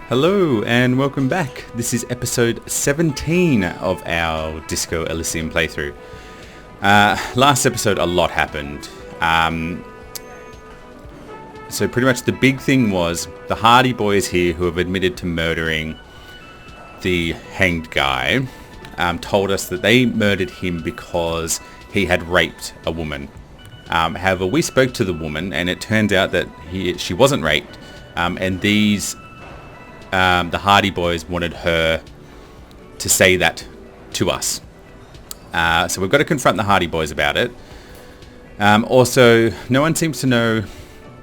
Hello and welcome back. This is episode 17 of our Disco Elysium playthrough. Last episode a lot happened. So pretty much the big thing was the Hardy boys here who have admitted to murdering the hanged guy told us that they murdered him because he had raped a woman. However, we spoke to the woman and it turned out that she wasn't raped, and the Hardy boys wanted her to say that to us. So we've got to confront the Hardy boys about it. Also, no one seems to know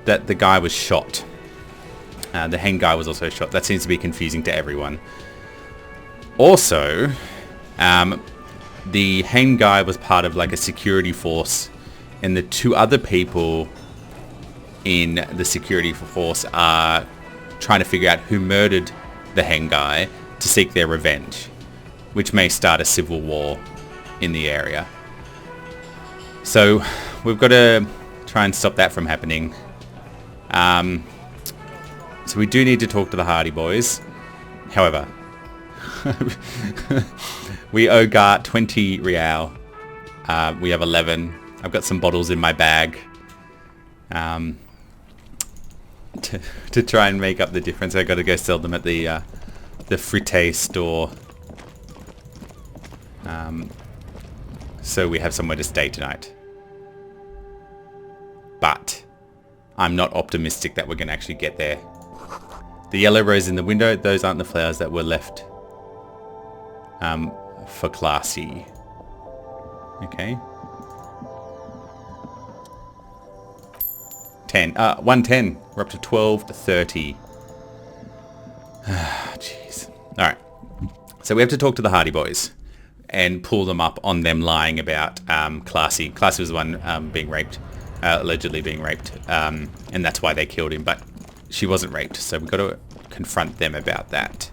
that the guy was shot. The hanged guy was also shot. That seems to be confusing to everyone. Also, the hanged guy was part of like a security force, and the two other people in the security force are trying to figure out who murdered the hanged guy to seek their revenge, which may start a civil war in the area. So we've got to try and stop that from happening. So we do need to talk to the Hardy boys. However, we owe Gart 20 real. We have 11. I've got some bottles in my bag. To try and make up the difference, I got to go sell them at the Frite store. So we have somewhere to stay tonight. But I'm not optimistic that we're going to actually get there. The yellow rose in the window, those aren't the flowers that were left for Classy. Okay. 110. We're up to 12:30. Jeez. Alright. So we have to talk to the Hardy boys and pull them up on them lying about Classy. Classy was the one being raped, allegedly being raped, and that's why they killed him, but she wasn't raped, so we've got to confront them about that.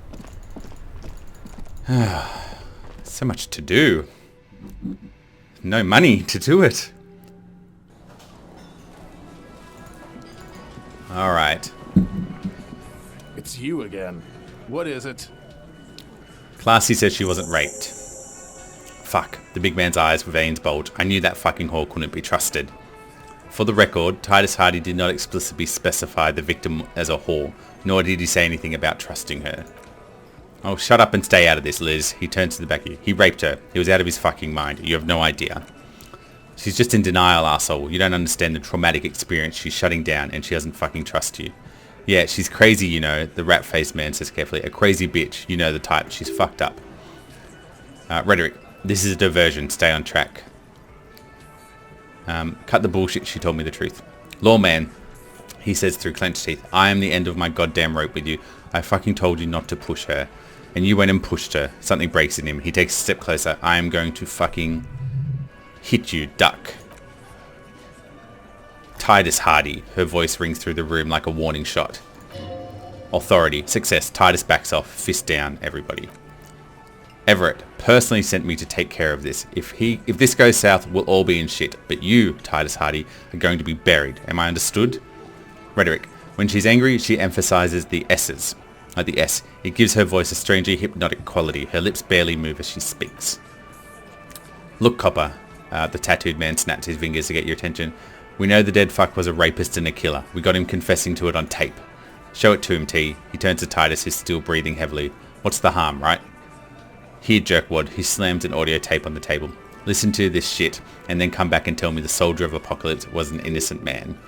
So much to do. No money to do it. Alright. It's you again. What is it? Classy says she wasn't raped. Fuck. The big man's eyes with veins bulge. I knew that fucking whore couldn't be trusted. For the record, Titus Hardy did not explicitly specify the victim as a whore, nor did he say anything about trusting her. Oh, shut up and stay out of this, Liz. He turns to the back of you. He raped her. He was out of his fucking mind. You have no idea. She's just in denial, asshole. You don't understand the traumatic experience. She's shutting down and she doesn't fucking trust you. Yeah, she's crazy, you know, the rat-faced man says carefully. A crazy bitch. You know the type. She's fucked up. Rhetoric. This is a diversion. Stay on track. Cut the bullshit. She told me the truth. Lawman, he says through clenched teeth. I am the end of my goddamn rope with you. I fucking told you not to push her. And you went and pushed her. Something breaks in him. He takes a step closer. I am going to fucking hit you, duck. Titus Hardy. Her voice rings through the room like a warning shot. Authority. Success. Titus backs off. Fist down, everybody. Everett personally sent me to take care of this. If this goes south, we'll all be in shit. But you, Titus Hardy, are going to be buried. Am I understood? Rhetoric. When she's angry, she emphasizes the S's. Like the S. It gives her voice a strangely hypnotic quality. Her lips barely move as she speaks. Look, Copper. The tattooed man snaps his fingers to get your attention. We know the dead fuck was a rapist and a killer. We got him confessing to it on tape. Show it to him, T. He turns to Titus, who's still breathing heavily. What's the harm, right? Here, jerkwad. He slams an audio tape on the table. Listen to this shit, and then come back and tell me the soldier of apocalypse was an innocent man.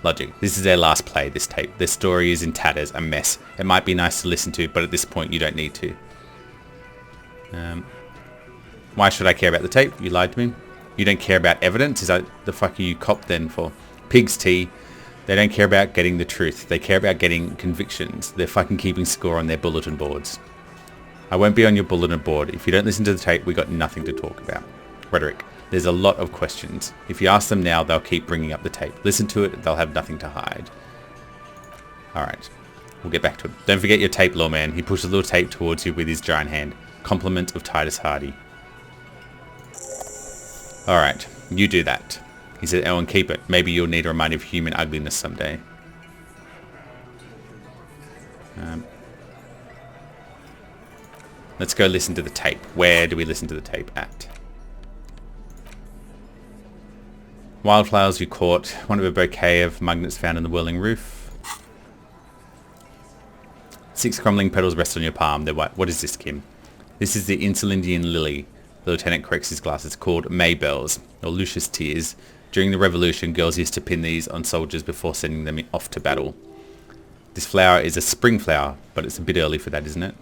Logic. This is their last play, this tape. Their story is in tatters, a mess. It might be nice to listen to, but at this point you don't need to. Why should I care about the tape? You lied to me. You don't care about evidence? Is that the fuck are you cop then for? Pigs, T. They don't care about getting the truth. They care about getting convictions. They're fucking keeping score on their bulletin boards. I won't be on your bulletin board. If you don't listen to the tape, we got nothing to talk about. Rhetoric. There's a lot of questions. If you ask them now, they'll keep bringing up the tape. Listen to it, they'll have nothing to hide. Alright. We'll get back to it. Don't forget your tape, lawman. He pushes a little tape towards you with his giant hand. Compliment of Titus Hardy. Alright. You do that. He said, Ellen, keep it. Maybe you'll need a reminder of human ugliness someday. Let's go listen to the tape. Where do we listen to the tape at? Wildflowers you caught. One of a bouquet of magnets found in the whirling roof. 6 crumbling petals rest on your palm. They're white. What is this, Kim? This is the Insulindian lily. The lieutenant corrects his glasses. Called Maybells, or Lucius tears. During the revolution, girls used to pin these on soldiers before sending them off to battle. This flower is a spring flower, but it's a bit early for that, isn't it?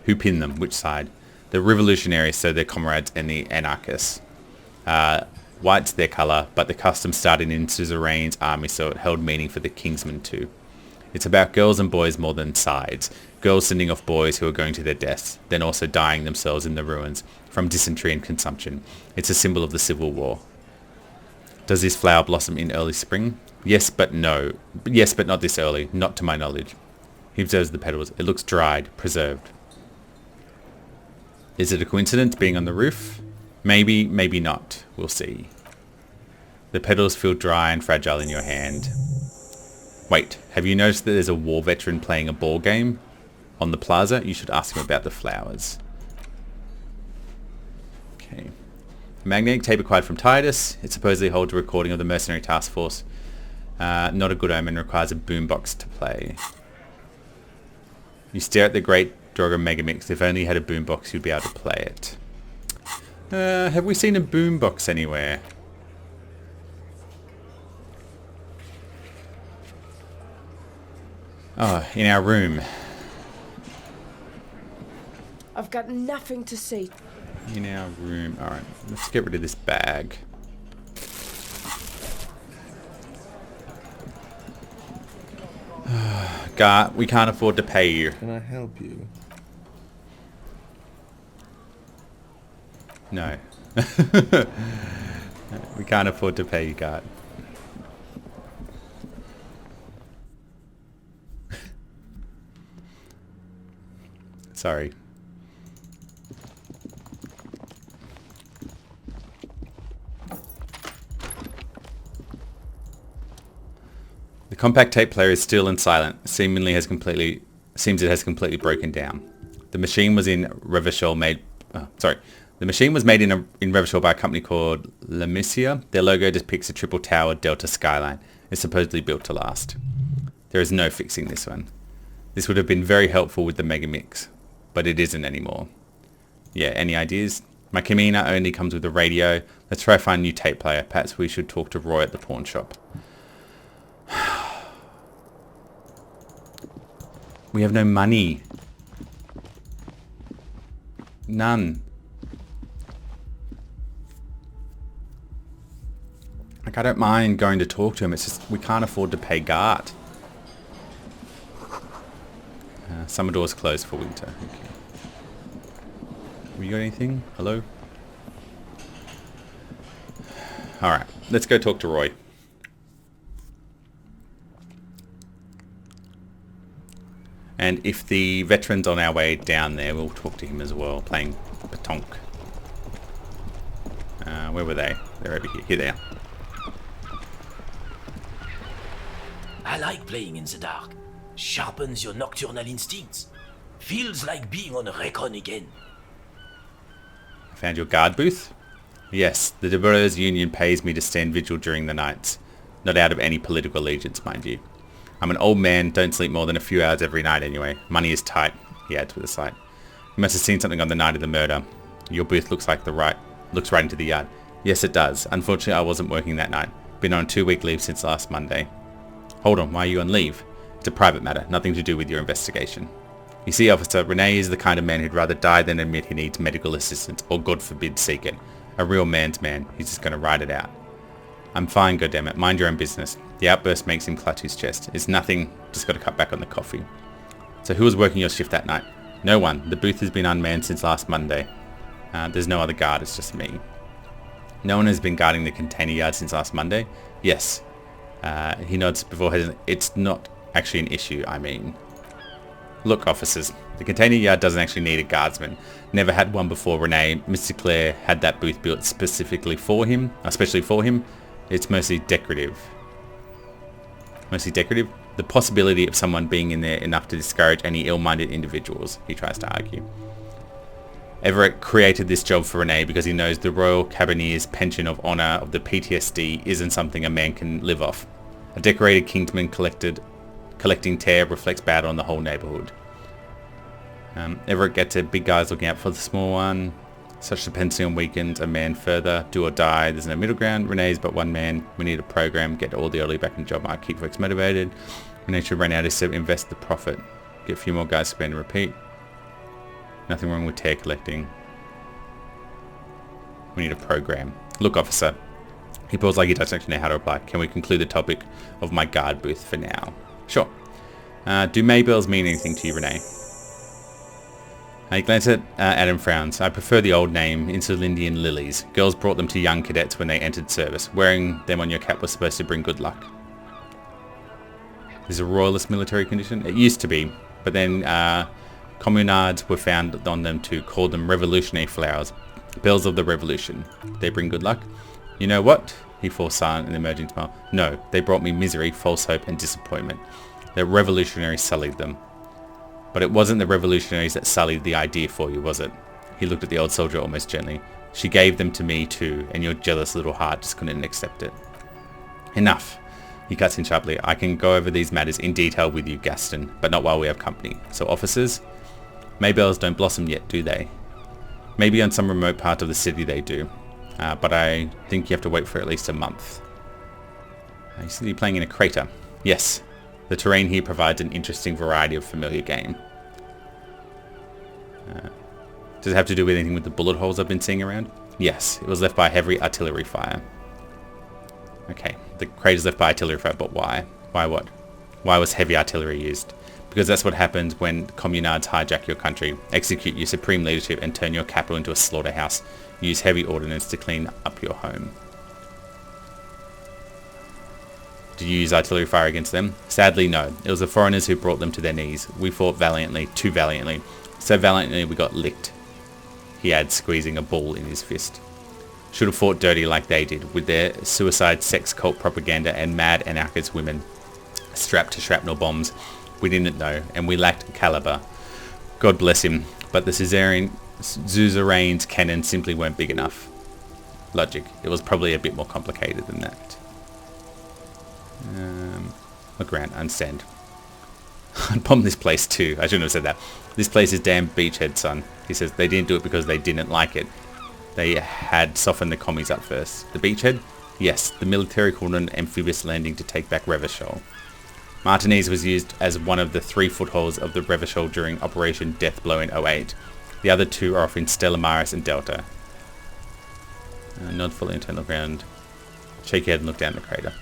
Who pinned them? Which side? The revolutionaries, so their comrades, and the anarchists. White's their colour, but the custom started in Suzerain's army, so it held meaning for the Kingsmen too. It's about girls and boys more than sides. Girls sending off boys who are going to their deaths, then also dying themselves in the ruins from dysentery and consumption. It's a symbol of the Civil War. Does this flower blossom in early spring? Yes, but no. Yes, but not this early. Not to my knowledge. He observes the petals. It looks dried, preserved. Is it a coincidence being on the roof? Maybe, maybe not. We'll see. The petals feel dry and fragile in your hand. Wait, have you noticed that there's a war veteran playing a ball game on the plaza? You should ask him about the flowers. Okay. A magnetic tape acquired from Titus. It supposedly holds a recording of the Mercenary task force. Not a good omen. Requires a boombox to play. You stare at the great Drogo Megamix. If only you had a boombox, you'd be able to play it. Have we seen a boombox anywhere? Oh, in our room. I've got nothing to say. In our room. Alright, let's get rid of this bag. Gar, we can't afford to pay you. Can I help you? No. We can't afford to pay you, Gar. Sorry. The compact tape player is still and silent. Seems it has completely broken down. The machine was in Revachol The machine was made in Revachol by a company called Lemisia. Their logo depicts a triple tower Delta skyline. It's supposedly built to last. There is no fixing this one. This would have been very helpful with the Megamix, but it isn't anymore. Yeah, any ideas? My Kamina only comes with a radio. Let's try to find a new tape player. Perhaps we should talk to Roy at the pawn shop. We have no money. None. Like, I don't mind going to talk to him. It's just we can't afford to pay Gart. Summer doors closed for winter. Okay. Have you got anything? Hello? Alright, let's go talk to Roy. And if the veteran's on our way down there, we'll talk to him as well, playing Patonk. Where were they? They're over here. Here they are. I like playing in the dark. Sharpens your nocturnal instincts. Feels like being on a recon again. I found your guard booth? Yes, the Deborah's Union pays me to stand vigil during the nights. Not out of any political allegiance, mind you. I'm an old man, don't sleep more than a few hours every night anyway. Money is tight, he adds with a sigh. You must have seen something on the night of the murder. Your booth looks right into the yard. Yes, it does. Unfortunately, I wasn't working that night. Been on a 2-week leave since last Monday. Hold on, why are you on leave? It's a private matter, nothing to do with your investigation. You see, officer, Renee is the kind of man who'd rather die than admit he needs medical assistance, or God forbid seek it. A real man's man. He's just going to ride it out. I'm fine, goddammit. Mind your own business. The outburst makes him clutch his chest. It's nothing. Just got to cut back on the coffee. So who was working your shift that night? No one. The booth has been unmanned since last Monday. There's no other guard. It's just me. No one has been guarding the container yard since last Monday? Yes. He nods before his... It's not actually an issue, I mean. Look, officers. The container yard doesn't actually need a guardsman. Never had one before Renee. Mr. Clare had that booth built specifically for him, especially for him. It's mostly decorative. Mostly decorative? The possibility of someone being in there enough to discourage any ill-minded individuals, he tries to argue. Everett created this job for Renee because he knows the Royal Carbineers' pension of honour of the PTSD isn't something a man can live off. A decorated kingsman collecting tear reflects bad on the whole neighbourhood. Everett gets it, big guys looking out for the small one. Such dependency on weekends, a man further, do or die, there's no middle ground. Renee's but one man, we need a program, get all the early back in the job market, keep folks motivated. Renee should run out of step, invest the profit. Get a few more guys to spend and repeat. Nothing wrong with tear collecting. We need a program. Look, officer. He paused like he doesn't actually know how to reply. Can we conclude the topic of my guard booth for now? Sure. Do Maybells mean anything to you, Renee? He glanced at Adam frowns. I prefer the old name, Insulindian lilies. Girls brought them to young cadets when they entered service. Wearing them on your cap was supposed to bring good luck. This is a royalist military condition? It used to be, but then communards were found on them to call them revolutionary flowers. Bells of the revolution. They bring good luck? You know what? He forced silent and emerging smile. No, they brought me misery, false hope and disappointment. The revolutionaries sullied them. But it wasn't the revolutionaries that sullied the idea for you, was it? He looked at the old soldier almost gently. She gave them to me too, and your jealous little heart just couldn't accept it. Enough. He cuts in sharply. I can go over these matters in detail with you, Gaston, but not while we have company. So officers, Maybells don't blossom yet, do they? Maybe on some remote part of the city they do, but I think you have to wait for at least a month. You see you're playing in a crater. Yes. The terrain here provides an interesting variety of familiar game. Does it have to do with anything with the bullet holes I've been seeing around? Yes, it was left by heavy artillery fire. Okay, the crater's left by artillery fire, but why? Why what? Why was heavy artillery used? Because that's what happens when communards hijack your country, execute your supreme leadership and turn your capital into a slaughterhouse. Use heavy ordnance to clean up your home. Did you use artillery fire against them? Sadly, no. It was the foreigners who brought them to their knees. We fought valiantly, too valiantly. So valiantly we got licked. He adds, squeezing a ball in his fist. Should have fought dirty like they did, with their suicide sex cult propaganda and mad anarchist women strapped to shrapnel bombs. We didn't know, and we lacked caliber. God bless him, but the suzerain's cannons simply weren't big enough. Logic. It was probably a bit more complicated than that. Look around, understand. I'd bomb this place too. I shouldn't have said that. This place is damn beachhead, son. He says they didn't do it because they didn't like it. They had softened the commies up first. The beachhead? Yes, the military called an amphibious landing to take back Revachol. Martinez was used as one of the 3 footholds of the Revachol during Operation Deathblow in 08. The other 2 are off in Stella Maris and Delta. Nod fully internal ground. Shake your head and look down the crater.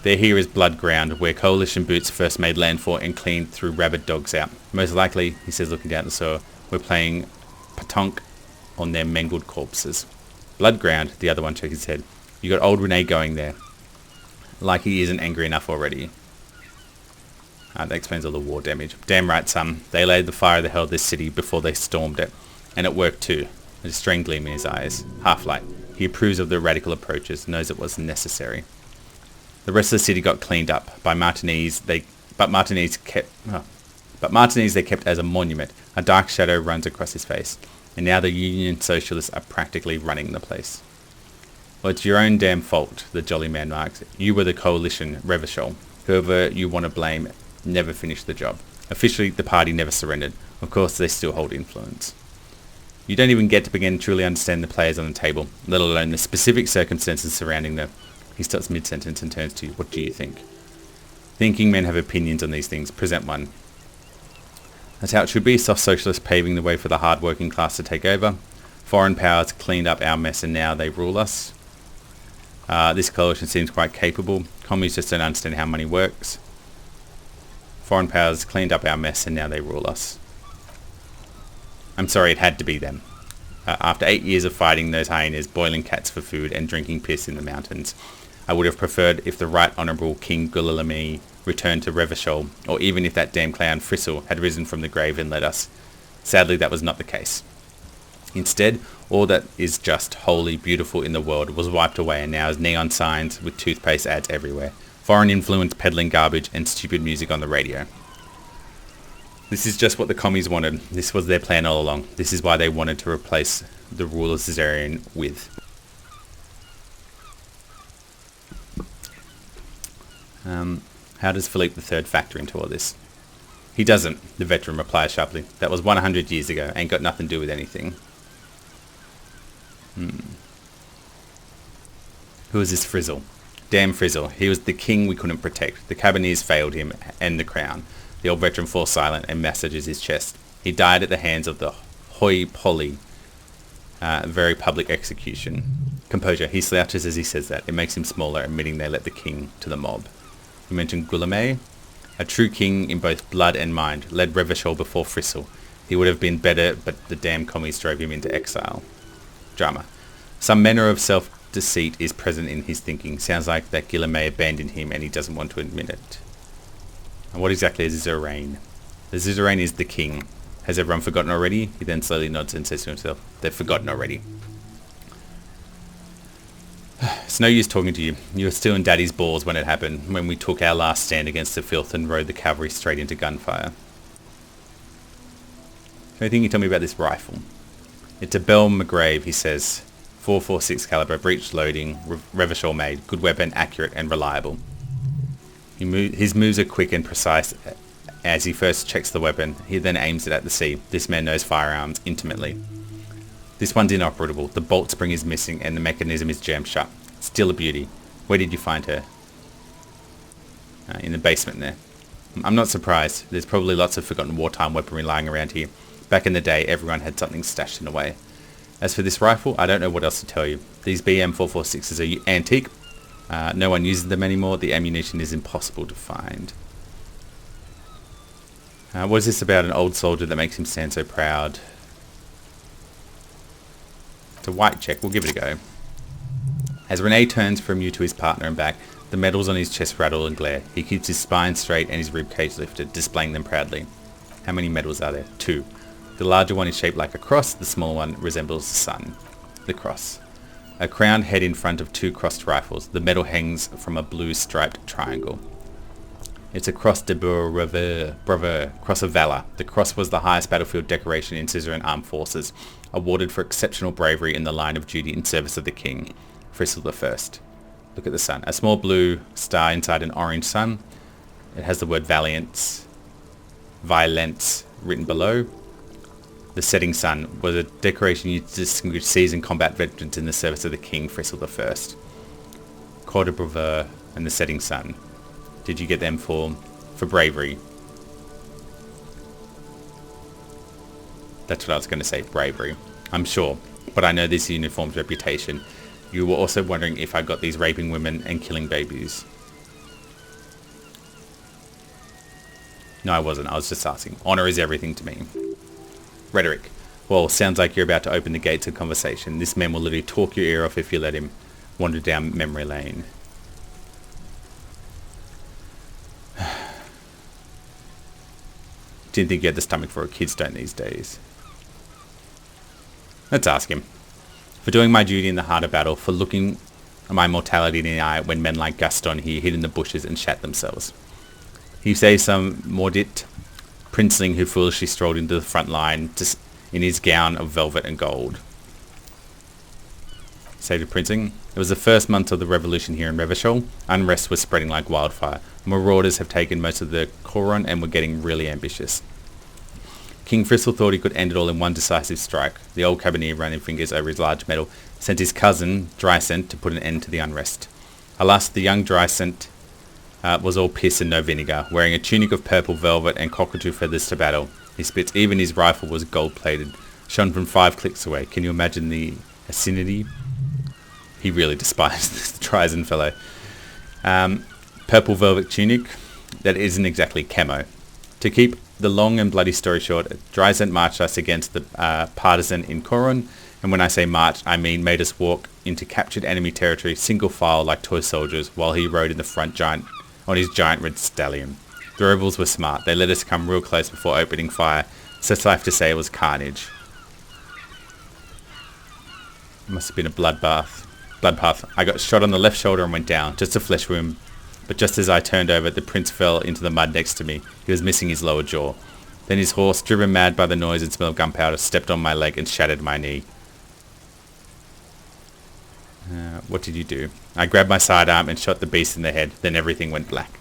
There here is blood ground, where coalition boots first made landfall and cleaned threw rabid dogs out. Most likely, he says looking down at the soil, we're playing patonk on their mangled corpses. Blood ground, the other one shook his head. You got old Renee going there. Like he isn't angry enough already. That explains all the war damage. Damn right, son. They laid the fire that held this city before they stormed it. And it worked too. There's a strange gleam in his eyes. Half-light. He approves of the radical approaches, knows it was necessary. The rest of the city got cleaned up by Martinez. Martinez they kept as a monument. A dark shadow runs across his face. And now the Union Socialists are practically running the place. Well, it's your own damn fault, the jolly man marks. You were the coalition, Revachol. Whoever you want to blame never finished the job. Officially, the party never surrendered. Of course, they still hold influence. You don't even get to begin to truly understand the players on the table, let alone the specific circumstances surrounding them. He stops mid-sentence and turns to you. What do you think? Thinking men have opinions on these things. Present one. That's how it should be. Soft socialists paving the way for the hard-working class to take over. Foreign powers cleaned up our mess and now they rule us. This coalition seems quite capable. Communists just don't understand how money works. Foreign powers cleaned up our mess and now they rule us. I'm sorry, it had to be them. After 8 years of fighting those hyenas, boiling cats for food and drinking piss in the mountains, I would have preferred if the Right Honourable King Guilherme returned to Revachol, or even if that damn clown Frissel had risen from the grave and led us. Sadly, that was not the case. Instead, All that is just wholly beautiful in the world was wiped away and now is neon signs with toothpaste ads everywhere. Foreign influence peddling garbage and stupid music on the radio. This is just what the commies wanted. This was their plan all along. This is why they wanted to replace the rule of Caesarion with. How does Philippe III factor into all this? He doesn't, the veteran replies sharply. That was 100 years ago. Ain't got nothing to do with anything. Who is this Frizzle? Damn Frizzle. He was the king we couldn't protect. The Cabernet failed him and the crown. The old veteran falls silent and massages his chest. He died at the hands of the hoi polloi. Very public execution. Composure. He slouches as he says that. It makes him smaller, admitting they let the king to the mob. You mentioned Guillaume, a true king in both blood and mind, led Revachol before Frizzle. He would have been better, but the damn commies drove him into exile. Drama. Some manner of self-deceit is present in his thinking. Sounds like that Guillaume abandoned him and he doesn't want to admit it. And what exactly is Zoraine? The Zoraine is the king. Has everyone forgotten already? He then slowly nods and says to himself, they've forgotten already. It's no use talking to you. You were still in Daddy's balls when it happened, when we took our last stand against the filth and rode the cavalry straight into gunfire. Anything you tell me about this rifle? It's a Bell McGrave, he says. 4.46 caliber, breech loading, Revachol made, good weapon, accurate and reliable. His moves are quick and precise. As he first checks the weapon, he then aims it at the sea. This man knows firearms intimately. This one's inoperable. The bolt spring is missing and the mechanism is jammed shut. Still a beauty. Where did you find her? In the basement there. I'm not surprised. There's probably lots of forgotten wartime weaponry lying around here. Back in the day, everyone had something stashed in a way. As for this rifle, I don't know what else to tell you. These BM 446s are antique. No one uses them anymore. The ammunition is impossible to find. What is this about an old soldier that makes him stand so proud? It's a white check. We'll give it a go. As Rene turns from you to his partner and back, the medals on his chest rattle and glare. He keeps his spine straight and his ribcage lifted, displaying them proudly. How many medals are there? 2. The larger one is shaped like a cross. The smaller one resembles the sun. The cross. A crowned head in front of 2 crossed rifles. The medal hangs from a blue striped triangle. It's a Cross de Bravour, Cross of Valor. The cross was the highest battlefield decoration in Caesarian armed forces, awarded for exceptional bravery in the line of duty in service of the king, Frizzle I. Look at the sun. A small blue star inside an orange sun. It has the word Violence written below. The setting sun was a decoration used to distinguish seasoned combat veterans in the service of the king, Frizzle I. Croix de Bravour and the setting sun. Did you get them for bravery? That's what I was going to say, bravery. I'm sure, but I know this uniform's reputation. You were also wondering if I got these raping women and killing babies. No, I wasn't. I was just asking. Honor is everything to me. Rhetoric. Well, sounds like you're about to open the gates of conversation. This man will literally talk your ear off if you let him wander down memory lane. Didn't think you had the stomach for a kid stone these days. Let's ask him. For doing my duty in the heart of battle, for looking my mortality in the eye when men like Gaston here hid in the bushes and shat themselves. He says some maudit princeling who foolishly strolled into the front line in his gown of velvet and gold. Say to princeling, it was the first month of the revolution here in Revachol. Unrest was spreading like wildfire. Marauders have taken most of the Coron and were getting really ambitious. King Frizzle thought he could end it all in one decisive strike. The old cabinet running fingers over his large medal sent his cousin, Drysent, to put an end to the unrest. Alas, the young Drysent was all piss and no vinegar, wearing a tunic of purple velvet and cockatoo feathers to battle. His spits, even his rifle was gold-plated, shone from 5 clicks away. Can you imagine the acidity? He really despised this Tryson fellow. Purple velvet tunic, that isn't exactly camo. To keep the long and bloody story short, Drysent marched us against the partisan in Coron, and when I say march, I mean made us walk into captured enemy territory single file like toy soldiers while he rode in the front on his giant red stallion. The rebels were smart. They let us come real close before opening fire, so it's safe to say it was carnage. Must have been a bloodbath. Bloodpath. I got shot on the left shoulder and went down. Just a flesh wound. But just as I turned over, the prince fell into the mud next to me. He was missing his lower jaw. Then his horse, driven mad by the noise and smell of gunpowder, stepped on my leg and shattered my knee. What did you do? I grabbed my sidearm and shot the beast in the head. Then everything went black.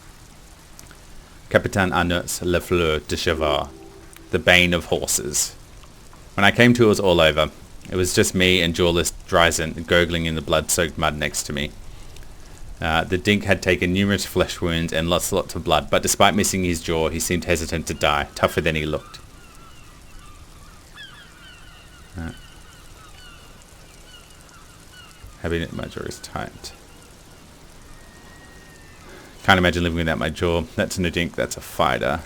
Capitaine Arnaut's Le Fleur de Cheval. The bane of horses. When I came to, it was all over. It was just me and jawless Dryzen gurgling in the blood-soaked mud next to me. The dink had taken numerous flesh wounds and lots of blood, but despite missing his jaw, he seemed hesitant to die, tougher than he looked. Having my jaw is tight. Can't imagine living without my jaw. That's no dink, that's a fighter.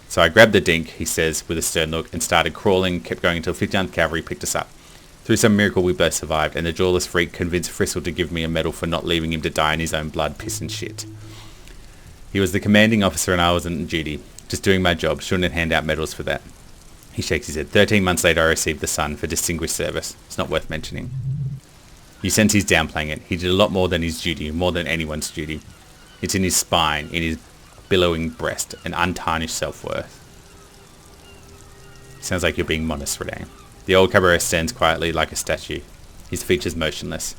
So I grabbed the dink, he says with a stern look, and started crawling, kept going until 59th Cavalry picked us up. Through some miracle we both survived, and the jawless freak convinced Fristle to give me a medal for not leaving him to die in his own blood, piss and shit. He was the commanding officer and I was on duty, just doing my job, shouldn't hand out medals for that. He shakes his head. 13 months later I received the Sun for distinguished service. It's not worth mentioning. You sense he's downplaying it. He did a lot more than his duty, more than anyone's duty. It's in his spine, in his billowing breast, an untarnished self-worth. Sounds like you're being modest, Renee. The old cabaret stands quietly like a statue, his features motionless.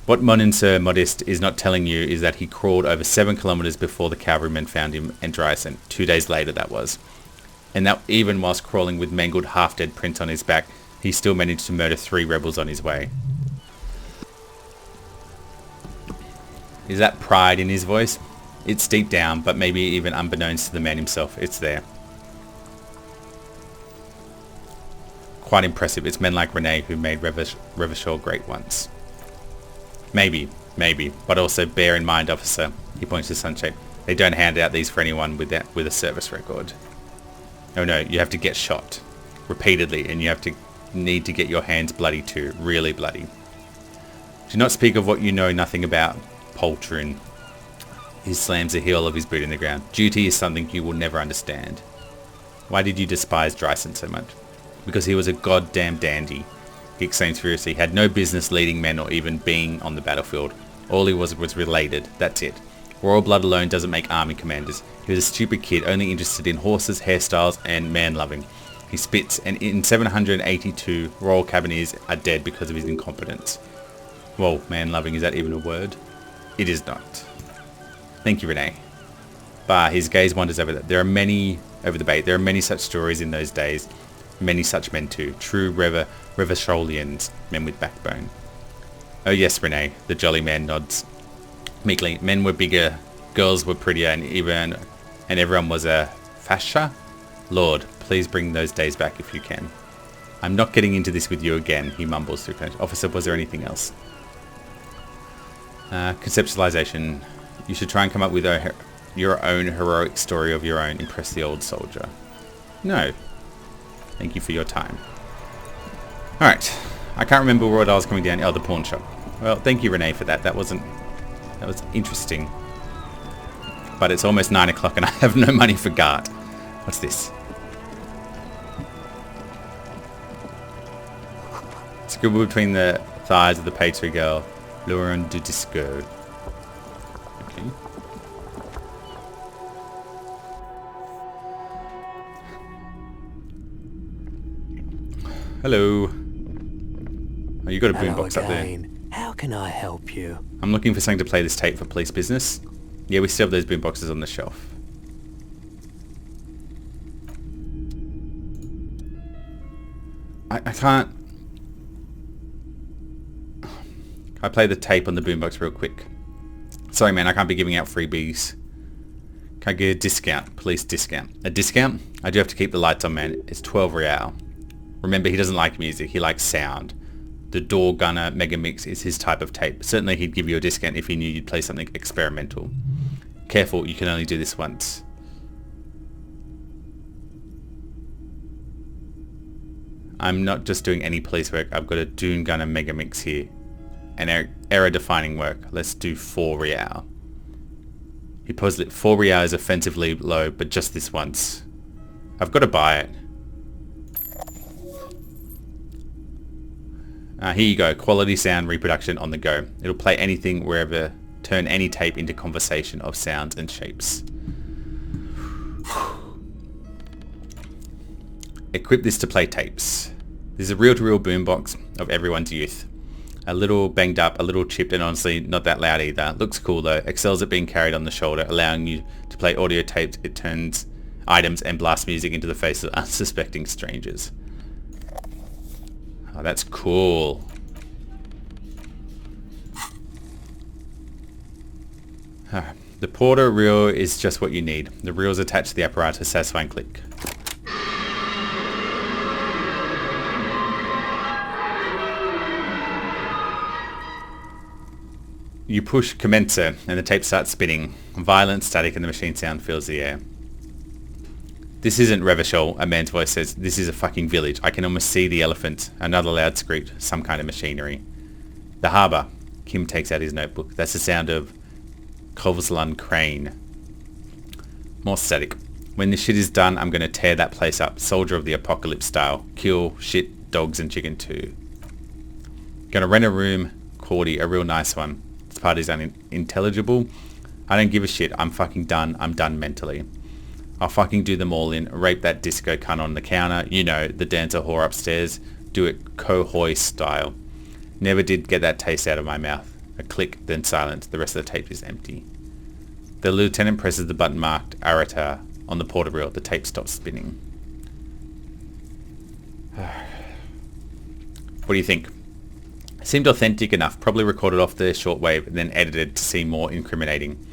What Monsieur Modeste is not telling you is that he crawled over 7 kilometers before the cavalrymen found him and Dryson. 2 days later that was. And that even whilst crawling with mangled half-dead Prince on his back, he still managed to murder 3 rebels on his way. Is that pride in his voice? It's deep down, but maybe even unbeknownst to the man himself, it's there. Quite impressive. It's men like Renee who made Revachol great once. Maybe, but also bear in mind, officer, he points to Sunshade, they don't hand out these for anyone with a service record. Oh no, you have to get shot repeatedly, and you need to get your hands bloody too, really bloody. Do not speak of what you know nothing about, poltroon. He slams the heel of his boot in the ground. Duty is something you will never understand. Why did you despise Dryson so much? Because he was a goddamn dandy. He exclaims furiously. He had no business leading men or even being on the battlefield. All he was related. That's it. Royal blood alone doesn't make army commanders. He was a stupid kid, only interested in horses, hairstyles, and man-loving. He spits, and in 782, royal cabineers are dead because of his incompetence. Well, man-loving, is that even a word? It is not. Thank you, Renee. Bah, his gaze wanders over that. There are many such stories in those days. Many such men too. True Revacholians, men with backbone. Oh yes, Renee, the jolly man nods. Meekly, men were bigger, girls were prettier, and everyone was a fascia? Lord, please bring those days back if you can. I'm not getting into this with you again, he mumbles through clench. Officer, was there anything else? Conceptualization. You should try and come up with your own heroic story of your own. Impress the old soldier. No. Thank you for your time. Alright. I can't remember what I was coming down. Oh, the pawn shop. Well, thank you, Renee, for that. That was interesting. But it's almost 9 o'clock and I have no money for Gart. What's this? Scribble between the thighs of the pastry girl. Lauren du Disco. Okay. Hello. Oh, you got a boombox up there. How can I help you? I'm looking for something to play this tape for police business. Yeah, we still have those boomboxes on the shelf. I can't... I play the tape on the boombox real quick. Sorry, man, I can't be giving out freebies. Can I get a discount? Police discount. A discount? I do have to keep the lights on, man. It's 12 real. Remember, he doesn't like music. He likes sound. The Door Gunner Mega Mix is his type of tape. Certainly, he'd give you a discount if he knew you'd play something experimental. Careful, you can only do this once. I'm not just doing any police work. I've got a Dune Gunner Mega Mix here. An era-defining work. Let's do 4 real. He posed it. 4 real is offensively low, but just this once. I've got to buy it. Here you go. Quality sound reproduction on the go. It'll play anything wherever. Turn any tape into conversation of sounds and shapes. Equip this to play tapes. This is a reel-to-reel boombox of everyone's youth. A little banged up, a little chipped, and honestly not that loud either. Looks cool though. Excels at being carried on the shoulder, allowing you to play audio tapes. It turns items and blasts music into the faces of unsuspecting strangers. Oh, that's cool. The porter reel is just what you need. The reel is attached to the apparatus, satisfying click. You push commencer and the tape starts spinning. Violent static and the machine sound fills the air. This isn't Revachol, a man's voice says. This is a fucking village. I can almost see the elephant. Another loud screech. Some kind of machinery. The harbour. Kim takes out his notebook. That's the sound of Kovsland Crane. More static. When this shit is done, I'm going to tear that place up. Soldier of the Apocalypse style. Kill, shit, dogs and chicken too. Gonna rent a room. Cordy, a real nice one. This part is unintelligible. I don't give a shit. I'm fucking done. I'm done mentally. I'll fucking do them all in. Rape that disco cunt on the counter. You know, the dancer whore upstairs. Do it Kohoi style. Never did get that taste out of my mouth. A click, then silence. The rest of the tape is empty. The lieutenant presses the button marked Arata on the porter reel. The tape stops spinning. What do you think? Seemed authentic enough. Probably recorded off the shortwave and then edited to seem more incriminating.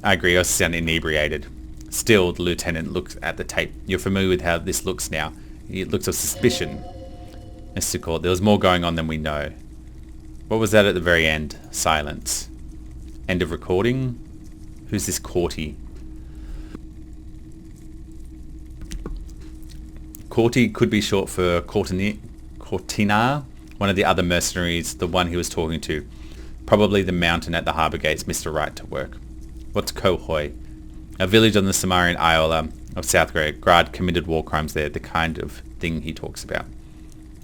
I agree, I sound inebriated. Still, the lieutenant looks at the tape. You're familiar with how this looks now. It looks of suspicion. Mr. Court, there was more going on than we know. What was that at the very end? Silence. End of recording? Who's this Courty? Courty could be short for Cortinar, one of the other mercenaries, the one he was talking to. Probably the mountain at the harbour gates Mr. Right to work. What's Kohoi? A village on the Samarian Isle of South Korea. Grad committed war crimes there, the kind of thing he talks about.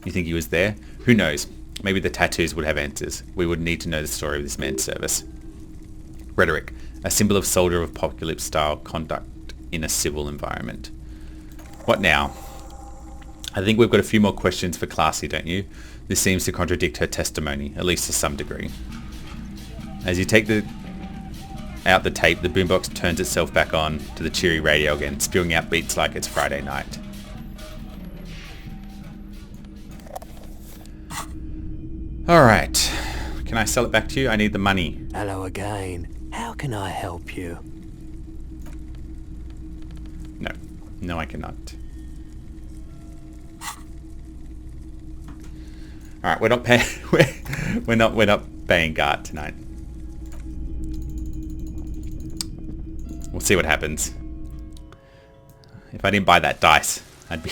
You think he was there? Who knows? Maybe the tattoos would have answers. We would need to know the story of this man's service. Rhetoric. A symbol of soldier of apocalypse style conduct in a civil environment. What now? I think we've got a few more questions for Classy, don't you? This seems to contradict her testimony, at least to some degree. As you take out the tape, the boombox turns itself back on to the cheery radio again, spewing out beats like it's Friday night. Alright. Can I sell it back to you? I need the money. Hello again. How can I help you? No. No, I cannot. Alright, we're not paying we're not paying Gart tonight. We'll see what happens. If I didn't buy that dice, I'd be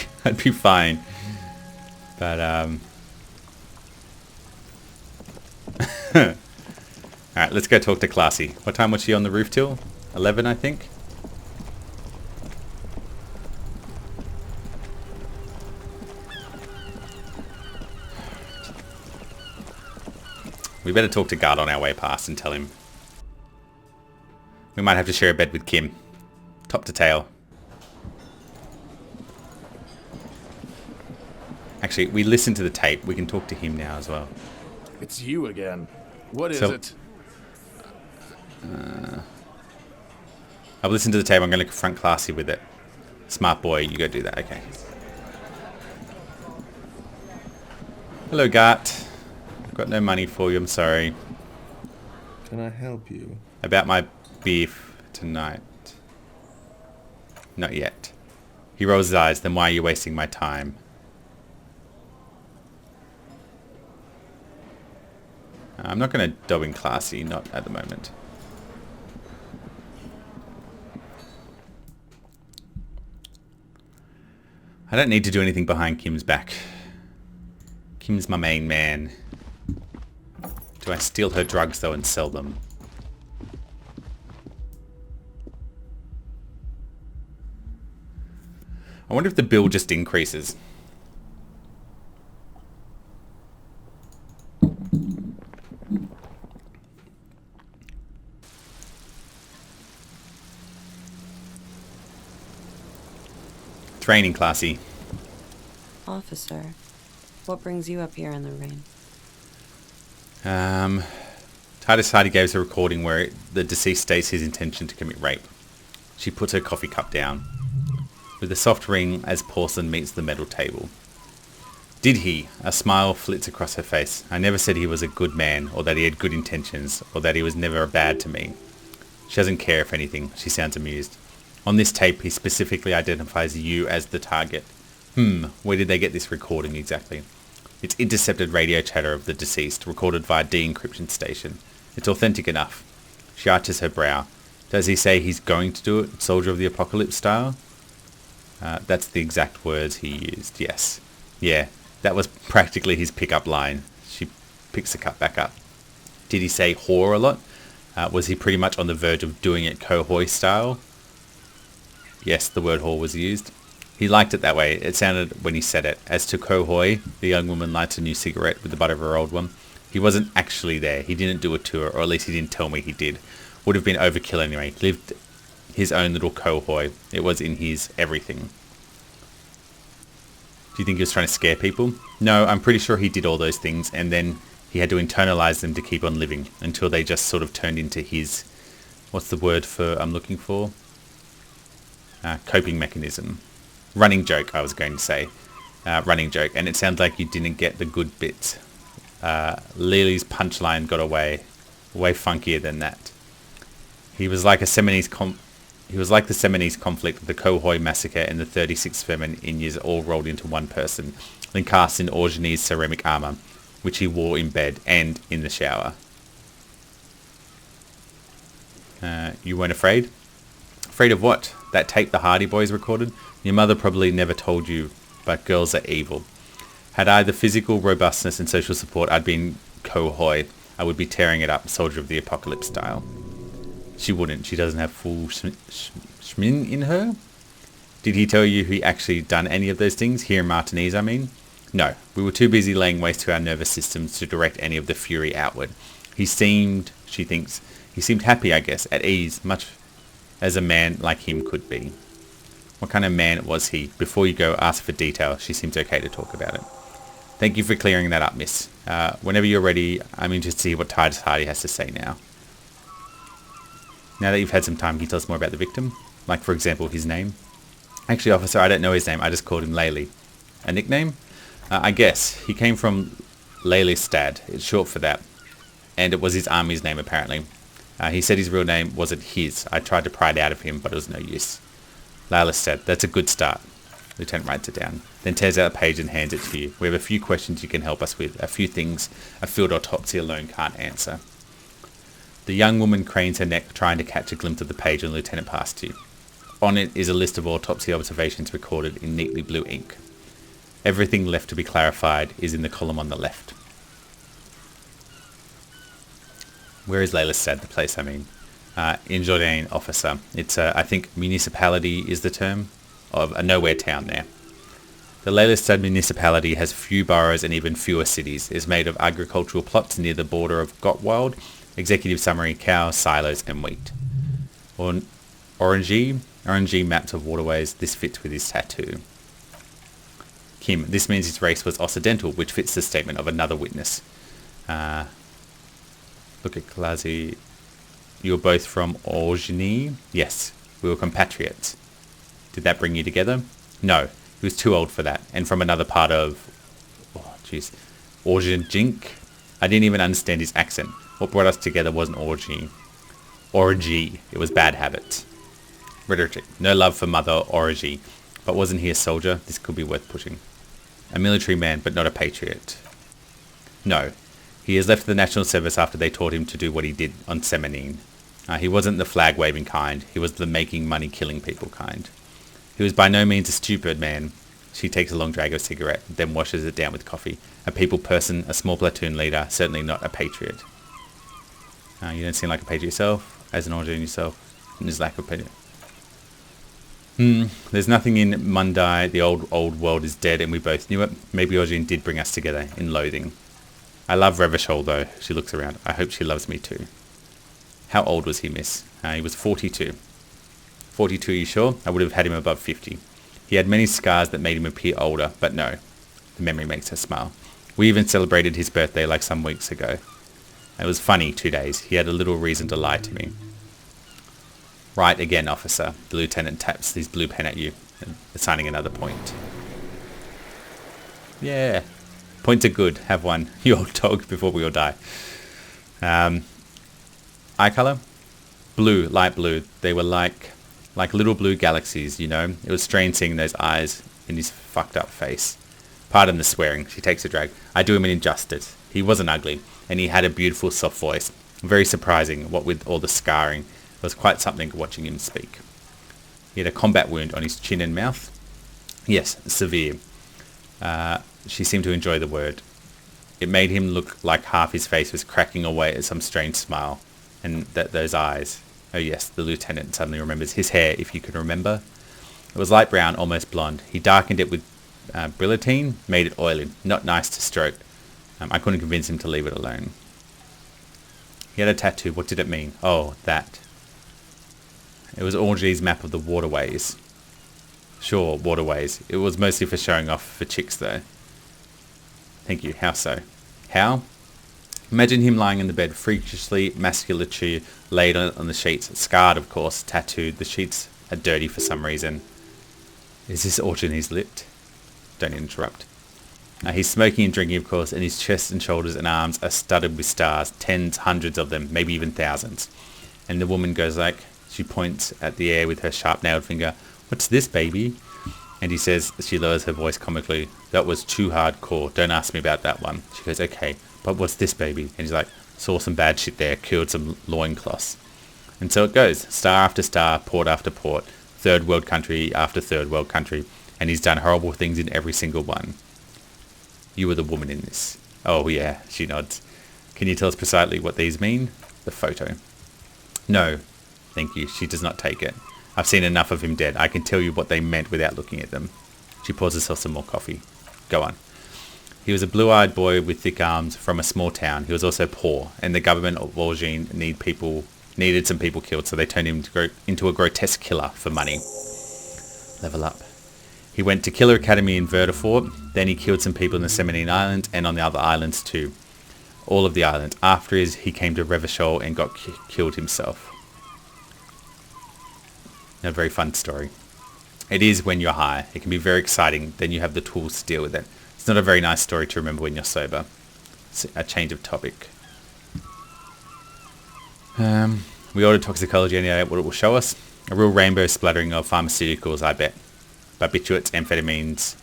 fine. But alright, let's go talk to Classy. What time was she on the roof till? 11, I think. We better talk to Guard on our way past and tell him. We might have to share a bed with Kim. Top to tail. Actually, we listened to the tape. We can talk to him now as well. It's you again. What is it? I've listened to the tape. I'm going to confront Classy with it. Smart boy, you go do that. Okay. Hello, Gart. I've got no money for you. I'm sorry. Can I help you? About my beef tonight. Not yet. He rolls his eyes. Then why are you wasting my time? I'm not going to dob in Classy. Not at the moment. I don't need to do anything behind Kim's back. Kim's my main man. Do I steal her drugs though and sell them? I wonder if the bill just increases. raining, classy. Officer, what brings you up here in the rain? Titus Hardy gave us a recording where the deceased states his intention to commit rape. She puts her coffee cup down, with a soft ring as porcelain meets the metal table. Did he? A smile flits across her face. I never said he was a good man, or that he had good intentions, or that he was never bad to me. She doesn't care, if anything. She sounds amused. On this tape, he specifically identifies you as the target. Where did they get this recording exactly? It's intercepted radio chatter of the deceased, recorded via de-encryption station. It's authentic enough. She arches her brow. Does he say he's going to do it, Soldier of the Apocalypse style? That's the exact words he used, yes. Yeah, that was practically his pick-up line. She picks the cup back up. Did he say whore a lot? Was he pretty much on the verge of doing it Kohoi style? Yes, the word whore was used. He liked it that way. It sounded when he said it. As to Kohoi, the young woman lights a new cigarette with the butt of her old one. He wasn't actually there. He didn't do a tour, or at least he didn't tell me he did. Would have been overkill anyway. He lived his own little Kohoi. It was in his everything. Do you think he was trying to scare people? No, I'm pretty sure he did all those things, and then he had to internalize them to keep on living until they just sort of turned into his, what's the word for I'm looking for? Coping mechanism. Running joke, I was going to say. Running joke. And it sounds like you didn't get the good bits. Lily's punchline got way funkier than that. He was like the Seminese conflict, the Kohoi massacre, and the 36 feminine years all rolled into one person, then cast in Orgenie's ceramic armor, which he wore in bed and in the shower. You weren't afraid? Afraid of what? That tape the Hardy Boys recorded? Your mother probably never told you, but girls are evil. Had I the physical robustness and social support, I'd been Kohoi. I would be tearing it up, Soldier of the Apocalypse style. She wouldn't. She doesn't have full shmin in her. Did he tell you he actually done any of those things? Here in Martinez, I mean? No. We were too busy laying waste to our nervous systems to direct any of the fury outward. He seemed happy, I guess, at ease, much as a man like him could be. What kind of man was he? Before you go, ask for detail. She seems okay to talk about it. Thank you for clearing that up, miss. Whenever you're ready, I'm interested to see what Titus Hardy has to say now. Now that you've had some time, can you tell us more about the victim? Like, for example, his name? Actually, officer, I don't know his name. I just called him Laley. A nickname? I guess. He came from Lelystad. It's short for that. And it was his army's name, apparently. He said his real name wasn't his. I tried to pry it out of him, but it was no use. Lelystad. That's a good start. Lieutenant writes it down. Then tears out a page and hands it to you. We have a few questions you can help us with. A few things a field autopsy alone can't answer. The young woman cranes her neck, trying to catch a glimpse of the page and the lieutenant passed to you. On it is a list of autopsy observations recorded in neatly blue ink. Everything left to be clarified is in the column on the left. Where is Lelystad, the place I mean? In Jordan, officer. It's, I think, municipality is the term, of a nowhere town there. The Lelystad municipality has few boroughs and even fewer cities. It is made of agricultural plots near the border of Gottwald. Executive summary: cows, silos, and wheat. Orangey maps of waterways. This fits with his tattoo. Kim: this means his race was Occidental, which fits the statement of another witness. Look at Klazi. You're both from Orgeny? Yes, we were compatriots. Did that bring you together? No, he was too old for that, and from another part of... Orgynjink? I didn't even understand his accent. What brought us together wasn't orgy. It was bad habits. Rhetoric. No love for mother orgy. But wasn't he a soldier? This could be worth pushing. A military man, but not a patriot. No. He has left the national service after they taught him to do what he did on Seminine. He wasn't the flag-waving kind. He was the making money killing people kind. He was by no means a stupid man. She takes a long drag of a cigarette, then washes it down with coffee. A people person, a small platoon leader, certainly not a patriot. You don't seem like a patriot yourself, as an origin yourself, and there's lack of patriot. There's nothing in Mundai. The old world is dead, and we both knew it. Maybe Origin did bring us together in loathing. I love Revachol, though. She looks around. I hope she loves me too. How old was he, miss? He was 42. 42, you sure? I would have had him above 50. He had many scars that made him appear older, but no. The memory makes her smile. We even celebrated his birthday like some weeks ago. It was funny 2 days. He had a little reason to lie to me. Right again, officer. The lieutenant taps his blue pen at you, assigning another point. Yeah. Points are good. Have one. You old dog, before we all die. Eye color? Blue, light blue. They were like little blue galaxies, you know? It was strange seeing those eyes in his fucked up face. Pardon the swearing. She takes a drag. I do him an injustice. He wasn't ugly, and he had a beautiful soft voice. Very surprising, what with all the scarring. It was quite something watching him speak. He had a combat wound on his chin and mouth. Yes, severe. She seemed to enjoy the word. It made him look like half his face was cracking away at some strange smile. And those eyes. Oh yes, the lieutenant suddenly remembers. His hair, if you can remember. It was light brown, almost blonde. He darkened it with brilliantine, made it oily. Not nice to stroke. I couldn't convince him to leave it alone. He had a tattoo. What did it mean? Oh, that. It was Audrey's map of the waterways. Sure, waterways. It was mostly for showing off for chicks, though. Thank you. How so? How? Imagine him lying in the bed, freakishly musculature laid on the sheets. Scarred, of course, tattooed. The sheets are dirty for some reason. Is this Audrey's lit? Don't interrupt. He's smoking and drinking, of course, and his chest and shoulders and arms are studded with stars. Tens, hundreds of them, maybe even thousands. And the woman goes like, she points at the air with her sharp-nailed finger. What's this, baby? And he says, she lowers her voice comically, that was too hardcore. Don't ask me about that one. She goes, okay, but what's this, baby? And he's like, saw some bad shit there, killed some loincloths. And so it goes, star after star, port after port, third world country after third world country. And he's done horrible things in every single one. You were the woman in this. Oh yeah, she nods. Can you tell us precisely what these mean? The photo. No, thank you. She does not take it. I've seen enough of him dead. I can tell you what they meant without looking at them. She pours herself some more coffee. Go on. He was a blue-eyed boy with thick arms from a small town. He was also poor, and the government of Vol'jin needed some people killed, so they turned him into a grotesque killer for money. Level up. He went to Killer Academy in Verdefort. Then he killed some people in the Seminine Islands and on the other islands too. All of the islands. After he came to Revachol and got killed himself. A very fun story. It is when you're high. It can be very exciting. Then you have the tools to deal with it. It's not a very nice story to remember when you're sober. It's a change of topic. We ordered toxicology anyway. What it will show us? A real rainbow splattering of pharmaceuticals, I bet. Barbiturates, amphetamines,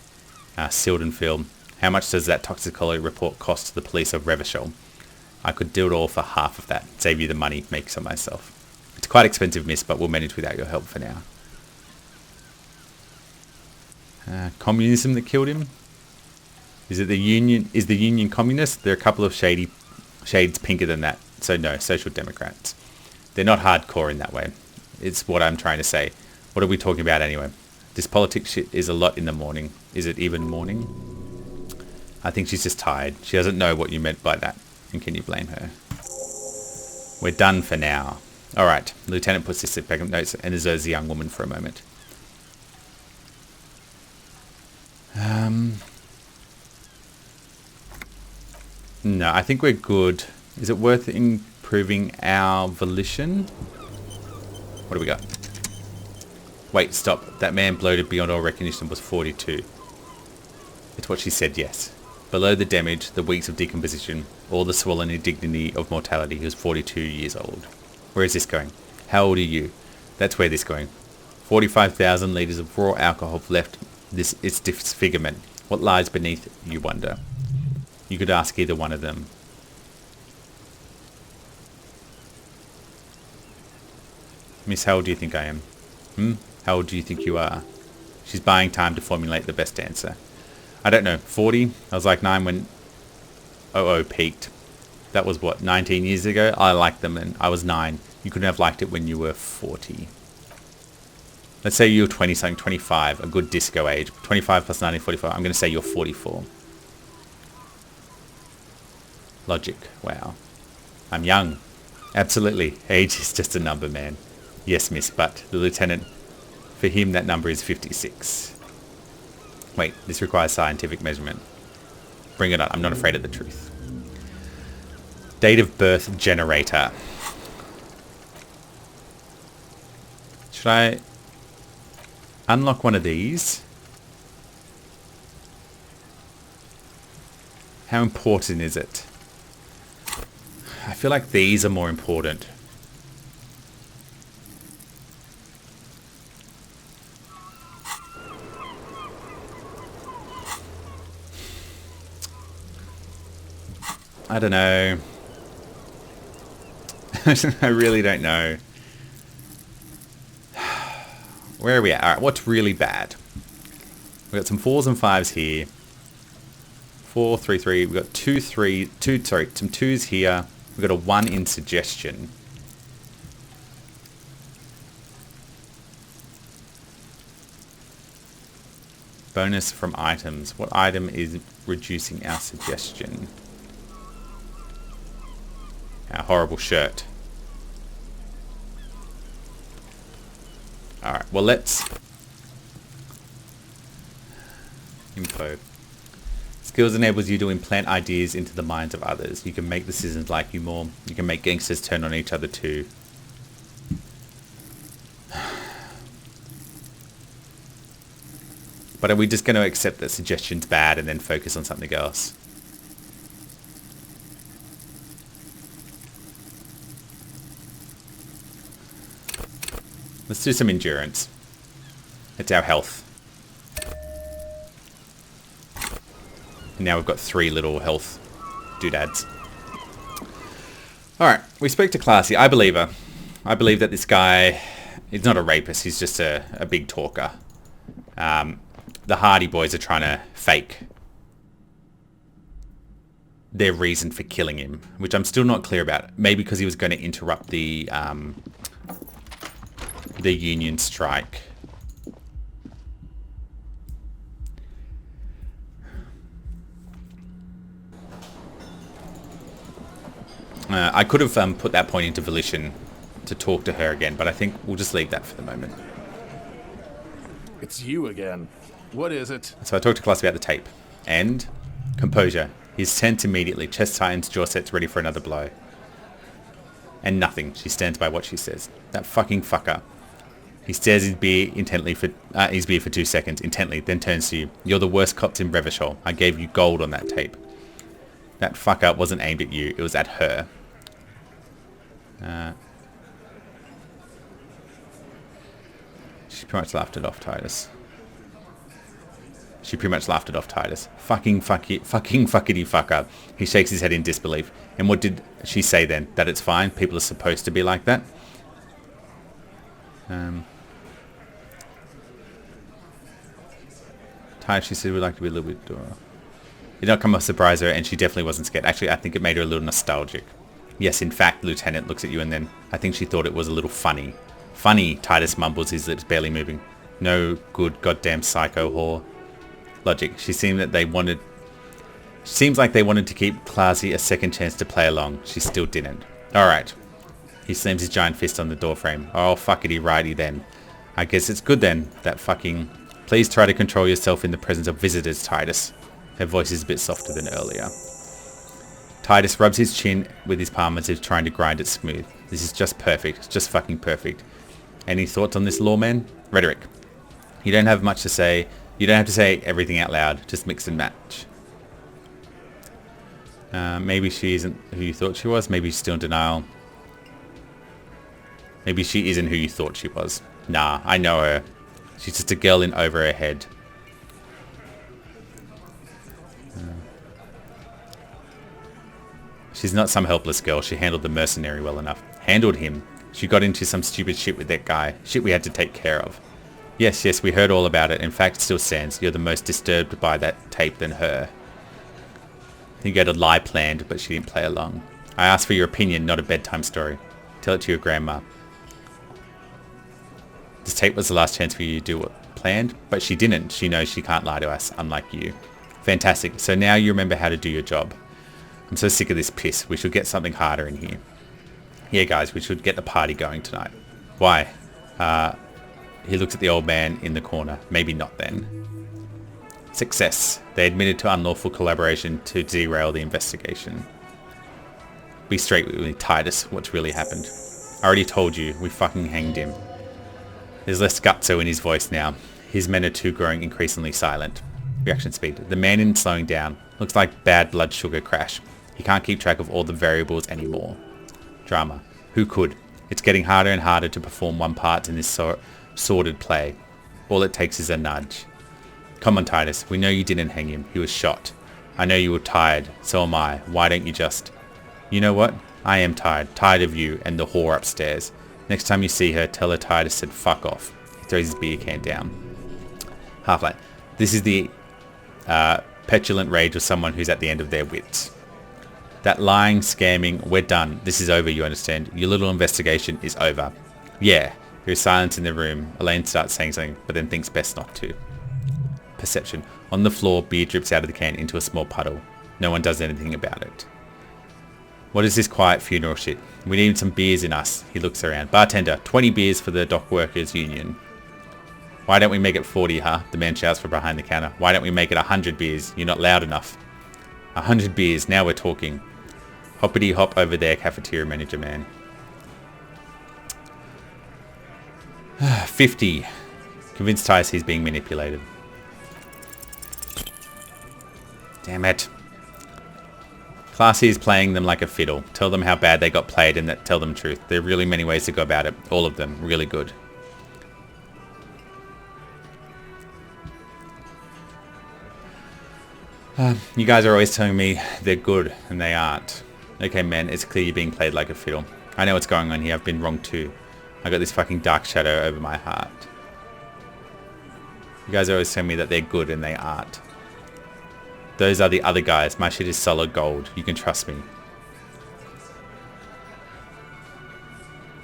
sealed and filled. How much does that toxicology report cost to the police of Revachol? I could do it all for half of that. Save you the money, make some myself. It's quite expensive, miss, but we'll manage without your help for now. Communism that killed him? Is it the Union? Is the Union communist? They're a couple of shades pinker than that. So no, Social Democrats. They're not hardcore in that way. It's what I'm trying to say. What are we talking about anyway? This politics shit is a lot in the morning. Is it even morning? I think she's just tired. She doesn't know what you meant by that. And can you blame her? We're done for now. Alright, the lieutenant puts this back in notes and observes the young woman for a moment. No, I think we're good. Is it worth improving our volition? What do we got? Wait, stop. That man bloated beyond all recognition was 42. It's what she said, yes. Below the damage, the weeks of decomposition, all the swollen indignity of mortality, he was 42 years old. Where is this going? How old are you? That's where this is going. 45,000 litres of raw alcohol left its disfigurement. What lies beneath, you wonder? You could ask either one of them. Miss, how old do you think I am? How old do you think you are? She's buying time to formulate the best answer. I don't know, 40? I was like 9 when 00 peaked. That was what, 19 years ago? I liked them and I was 9. You couldn't have liked it when you were 40. Let's say you're 20-something, 25, a good disco age. 25 plus 19, 45. I'm going to say you're 44. Logic, wow. I'm young. Absolutely. Age is just a number, man. Yes, miss, but the lieutenant, for him that number is 56. Wait, this requires scientific measurement. Bring it on. I'm not afraid of the truth. Date of birth generator. Should I unlock one of these? How important is it? I feel like these are more important. I don't know. I really don't know. Where are we at? Alright, what's really bad? We've got some 4s and 5s here. 4, 3, 3. We've got 2, 3, 2, sorry, some 2s here. We've got a 1 in suggestion. Bonus from items. What item is reducing our suggestion? Our horrible shirt. Alright, well let's... Info. Skills enables you to implant ideas into the minds of others. You can make the citizens like you more. You can make gangsters turn on each other too. But are we just going to accept that suggestion's bad and then focus on something else? Let's do some endurance. It's our health. And now we've got 3 little health doodads. Alright, we spoke to Classy. I believe her. I believe that this guy is not a rapist. He's just a big talker. The Hardy Boys are trying to fake their reason for killing him, which I'm still not clear about. Maybe because he was going to interrupt the union strike. I could have put that point into volition to talk to her again, but I think we'll just leave that for the moment. It's you again. What is it? So I talked to Class about the tape. And composure. He's sent immediately. Chest tightens, jaw sets, ready for another blow. And nothing. She stands by what she says. That fucking fucker. He stares his beer intently for 2 seconds, intently, then turns to you. You're the worst cops in Revachol. I gave you gold on that tape. That fucker wasn't aimed at you, it was at her. She pretty much laughed it off, Titus. Fucking fuckity fucker. He shakes his head in disbelief. And what did she say then? That it's fine? People are supposed to be like that? Titus, she said we'd like to be a little bit... It did not come as a surprise her, and she definitely wasn't scared. Actually, I think it made her a little nostalgic. Yes, in fact, Lieutenant looks at you and then I think she thought it was a little funny. Funny, Titus mumbles, his lips barely moving. No good goddamn psycho whore. Logic. Seems like they wanted to keep Classy a second chance to play along. She still didn't. Alright. He slams his giant fist on the doorframe. Oh, fuckity righty then. I guess it's good then, that fucking... Please try to control yourself in the presence of visitors, Titus. Her voice is a bit softer than earlier. Titus rubs his chin with his palm as if trying to grind it smooth. This is just perfect. It's just fucking perfect. Any thoughts on this, lawman? Rhetoric. You don't have much to say. You don't have to say everything out loud. Just mix and match. Maybe she isn't who you thought she was. Maybe she's still in denial. Maybe she isn't who you thought she was. Nah, I know her. She's just a girl in over her head. She's not some helpless girl. She handled the mercenary well enough. Handled him. She got into some stupid shit with that guy. Shit we had to take care of. Yes, we heard all about it. In fact, it still stands. You're the most disturbed by that tape than her. I think you had a lie planned, but she didn't play along. I asked for your opinion, not a bedtime story. Tell it to your grandma. This tape was the last chance for you to do what planned, but she didn't. She knows she can't lie to us, unlike you. Fantastic. So now you remember how to do your job. I'm so sick of this piss. We should get something harder in here. Yeah, guys, we should get the party going tonight. Why? He looks at the old man in the corner. Maybe not then. Success. They admitted to unlawful collaboration to derail the investigation. Be straight with me, Titus, what's really happened. I already told you, we fucking hanged him. There's less gutso in his voice now. His men are too growing increasingly silent. Reaction speed. The man isn't slowing down. Looks like bad blood sugar crash. He can't keep track of all the variables anymore. Drama. Who could? It's getting harder and harder to perform one part in this sordid play. All it takes is a nudge. Come on, Titus. We know you didn't hang him. He was shot. I know you were tired. So am I. Why don't you just... You know what? I am tired. Tired of you and the whore upstairs. Next time you see her, tell her Titus said fuck off. He throws his beer can down. Half-Life. This is the petulant rage of someone who's at the end of their wits. That lying, scamming, we're done. This is over, you understand. Your little investigation is over. Yeah. There is silence in the room. Elaine starts saying something, but then thinks best not to. Perception. On the floor, beer drips out of the can into a small puddle. No one does anything about it. What is this quiet funeral shit? We need some beers in us. He looks around. Bartender, 20 beers for the dock workers union. Why don't we make it 40, huh? The man shouts from behind the counter. Why don't we make it 100 beers? You're not loud enough. 100 beers, now we're talking. Hoppity hop over there, cafeteria manager man. 50. Convinced Titus he's being manipulated. Damn it. Classy is playing them like a fiddle. Tell them how bad they got played and tell them the truth. There are really many ways to go about it. All of them. Really good. You guys are always telling me they're good and they aren't. Okay, man, it's clear you're being played like a fiddle. I know what's going on here. I've been wrong too. I got this fucking dark shadow over my heart. You guys are always telling me that they're good and they aren't. Those are the other guys. My shit is solid gold. You can trust me.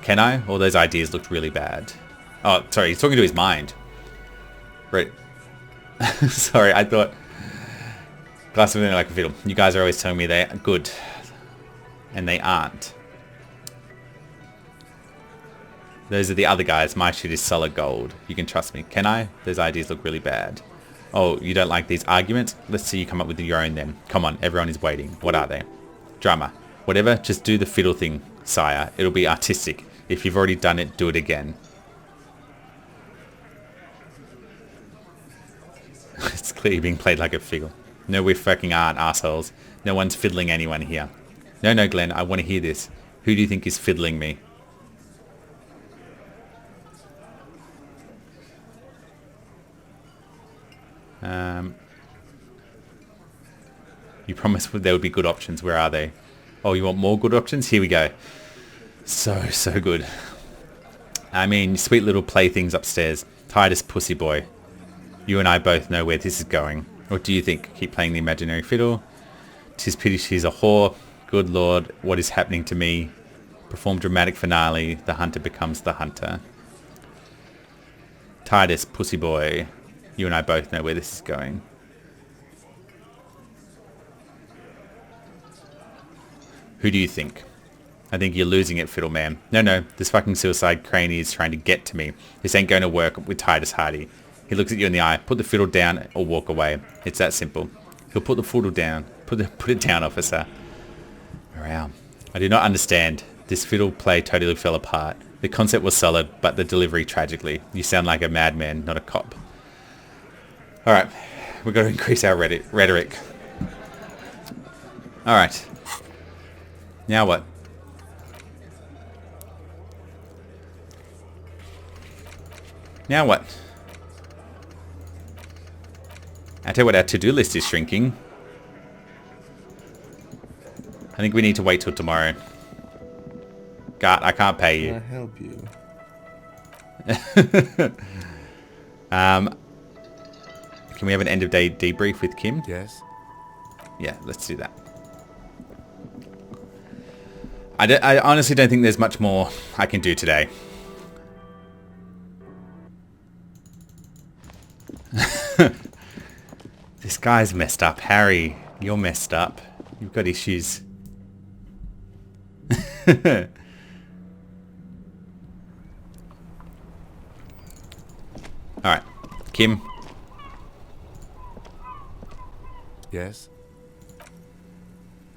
Can I? All those ideas looked really bad. Oh, sorry. He's talking to his mind. Right. Sorry, I thought... Glass of like a fiddle. You guys are always telling me they're good. And they aren't. Those are the other guys. My shit is solid gold. You can trust me. Can I? Those ideas look really bad. Oh, you don't like these arguments? Let's see you come up with your own then. Come on, everyone is waiting. What are they? Drama. Whatever, just do the fiddle thing, sire. It'll be artistic. If you've already done it, do it again. It's clearly being played like a fiddle. No, we fucking aren't, assholes. No one's fiddling anyone here. No, Glenn, I want to hear this. Who do you think is fiddling me? You promised there would be good options. Where are they? Oh, you want more good options? Here we go. So good. I mean, sweet little playthings upstairs. Titus pussy boy. You and I both know where this is going. What do you think? Keep playing the imaginary fiddle. 'Tis pity she's a whore. Good lord, what is happening to me? Perform dramatic finale. The hunter becomes the hunter. Titus, pussy boy. You and I both know where this is going. Who do you think? I think you're losing it, fiddle man. No, this fucking suicide cranie is trying to get to me. This ain't going to work with Titus Hardy. He looks at you in the eye. Put the fiddle down or walk away. It's that simple. He'll put the fiddle down. Put it down, officer. Wow. I do not understand. This fiddle play totally fell apart. The concept was solid, but the delivery tragically. You sound like a madman, not a cop. Alright. We've got to increase our rhetoric. Alright. Now what? Now what? I tell you what, our to-do list is shrinking. I think we need to wait till tomorrow. God, I can't pay you. Can I help you? Can we have an end of day debrief with Kim? Yes? Yeah, let's do that. I honestly don't think there's much more I can do today. This guy's messed up. Harry, you're messed up. You've got issues. Alright. Kim. Yes?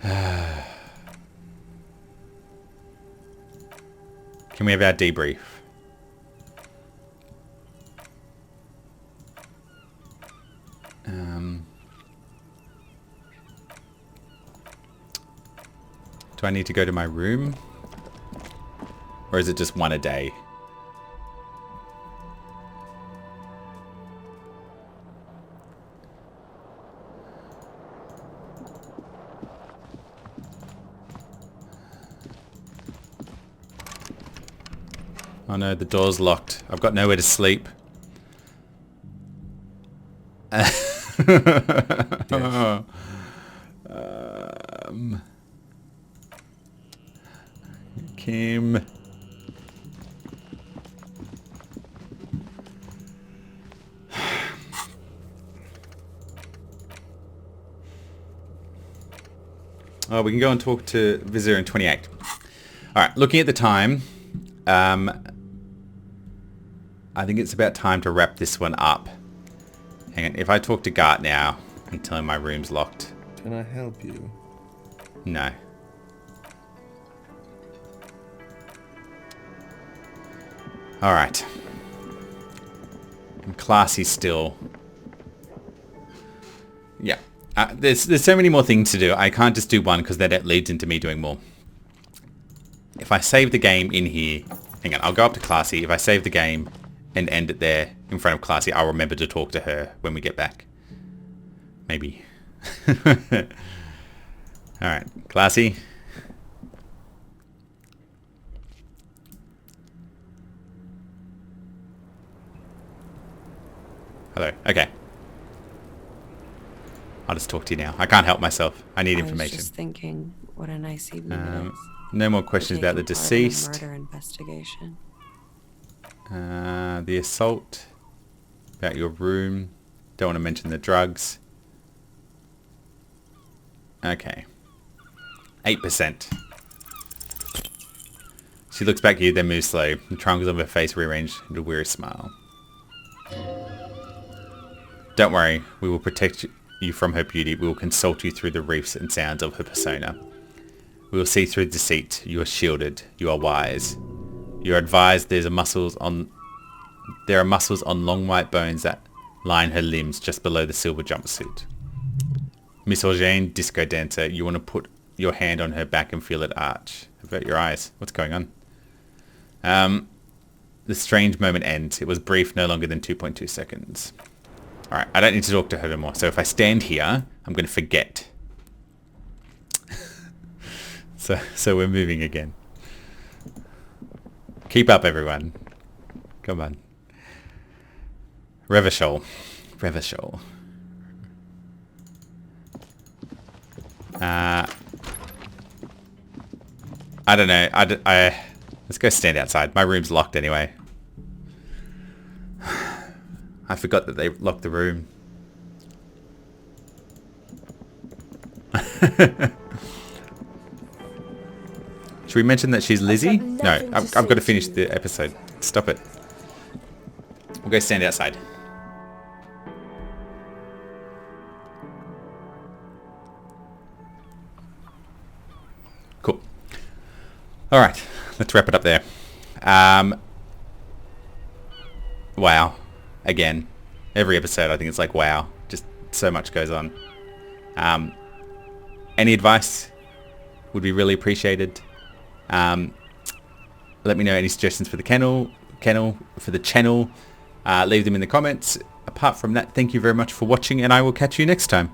Can we have our debrief? Do I need to go to my room? Or is it just one a day? Oh no, the door's locked. I've got nowhere to sleep. Kim. Oh, we can go and talk to Visitor in 28. Alright, looking at the time, I think it's about time to wrap this one up. Hang on, if I talk to Gart now and tell him my room's locked. Can I help you? No. Alright. I'm classy still. Yeah. There's so many more things to do. I can't just do one because that leads into me doing more. If I save the game in here... Hang on, I'll go up to Classy. If I save the game and end it there in front of Classy, I'll remember to talk to her when we get back. Maybe. Alright, Classy. Hello. Okay. I'll just talk to you now. I can't help myself. I need information. I was just thinking, what a nice evening it is. No more questions about the Taking part in a deceased. murder investigation. The assault. About your room. Don't want to mention the drugs. Okay. 8%. She looks back at you, then moves slow. The triangles of her face rearranged into a weary smile. Don't worry, we will protect you from her beauty. We will consult you through the reefs and sounds of her persona. We will see through deceit. You are shielded. You are wise. You are advised there are muscles on long white bones that line her limbs just below the silver jumpsuit. Miss Organe, disco dancer, you want to put your hand on her back and feel it arch. Avert your eyes. What's going on? The strange moment ends. It was brief, no longer than 2.2 seconds. Alright, I don't need to talk to her anymore. So if I stand here, I'm going to forget. So we're moving again. Keep up, everyone. Come on. Revachol. I don't know. Let's go stand outside. My room's locked anyway. I forgot that they locked the room. Should we mention that she's Lizzie? No, I've got to finish the episode. Stop it. We'll go stand outside. Cool. All right, let's wrap it up there. Wow. Again, every episode I think it's like, wow, just so much goes on. Any advice would be really appreciated. Let me know any suggestions for the channel. Leave them in the comments. Apart from that, thank you very much for watching, and I will catch you next time.